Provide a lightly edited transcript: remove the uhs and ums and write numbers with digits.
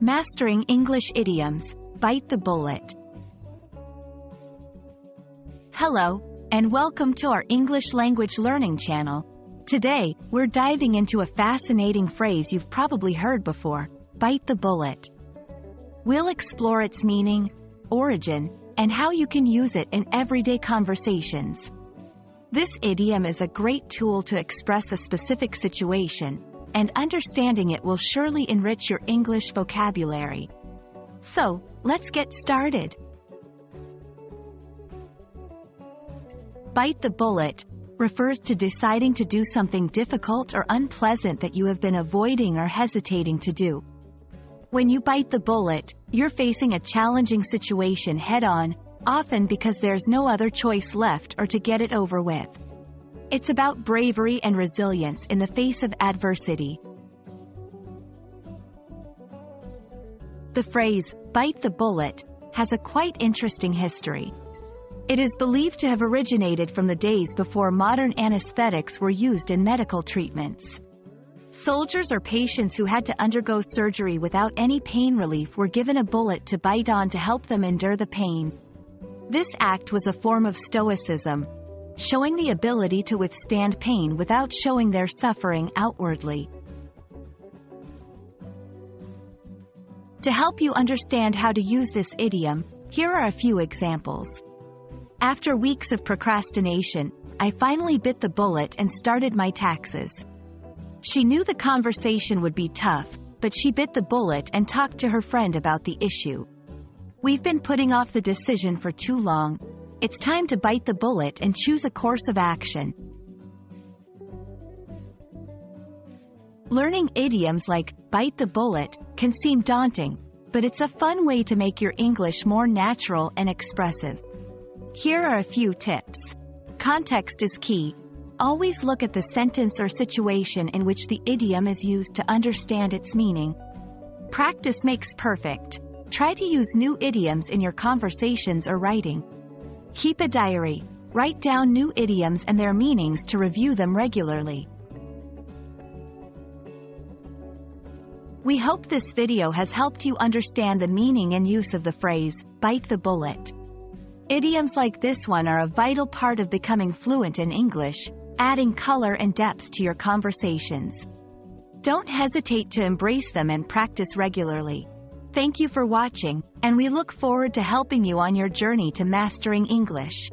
Mastering English Idioms, Bite the Bullet. Hello, and welcome to our English language learning channel. Today, we're diving into a fascinating phrase you've probably heard before, bite the bullet. We'll explore its meaning, origin, and how you can use it in everyday conversations. This idiom is a great tool to express a specific situation, and understanding it will surely enrich your English vocabulary. So, let's get started. Bite the bullet refers to deciding to do something difficult or unpleasant that you have been avoiding or hesitating to do. When you bite the bullet, you're facing a challenging situation head-on, often because there's no other choice left or to get it over with. It's about bravery and resilience in the face of adversity. The phrase, bite the bullet, has a quite interesting history. It is believed to have originated from the days before modern anesthetics were used in medical treatments. Soldiers or patients who had to undergo surgery without any pain relief were given a bullet to bite on to help them endure the pain. This act was a form of stoicism, showing the ability to withstand pain without showing their suffering outwardly. To help you understand how to use this idiom, here are a few examples. After weeks of procrastination, I finally bit the bullet and started my taxes. She knew the conversation would be tough, but she bit the bullet and talked to her friend about the issue. We've been putting off the decision for too long. It's time to bite the bullet and choose a course of action. Learning idioms like bite the bullet can seem daunting, but it's a fun way to make your English more natural and expressive. Here are a few tips. Context is key. Always look at the sentence or situation in which the idiom is used to understand its meaning. Practice makes perfect. Try to use new idioms in your conversations or writing. Keep a diary. Write down new idioms and their meanings to review them regularly. We hope this video has helped you understand the meaning and use of the phrase, bite the bullet. Idioms like this one are a vital part of becoming fluent in English, adding color and depth to your conversations. Don't hesitate to embrace them and practice regularly. Thank you for watching, and we look forward to helping you on your journey to mastering English.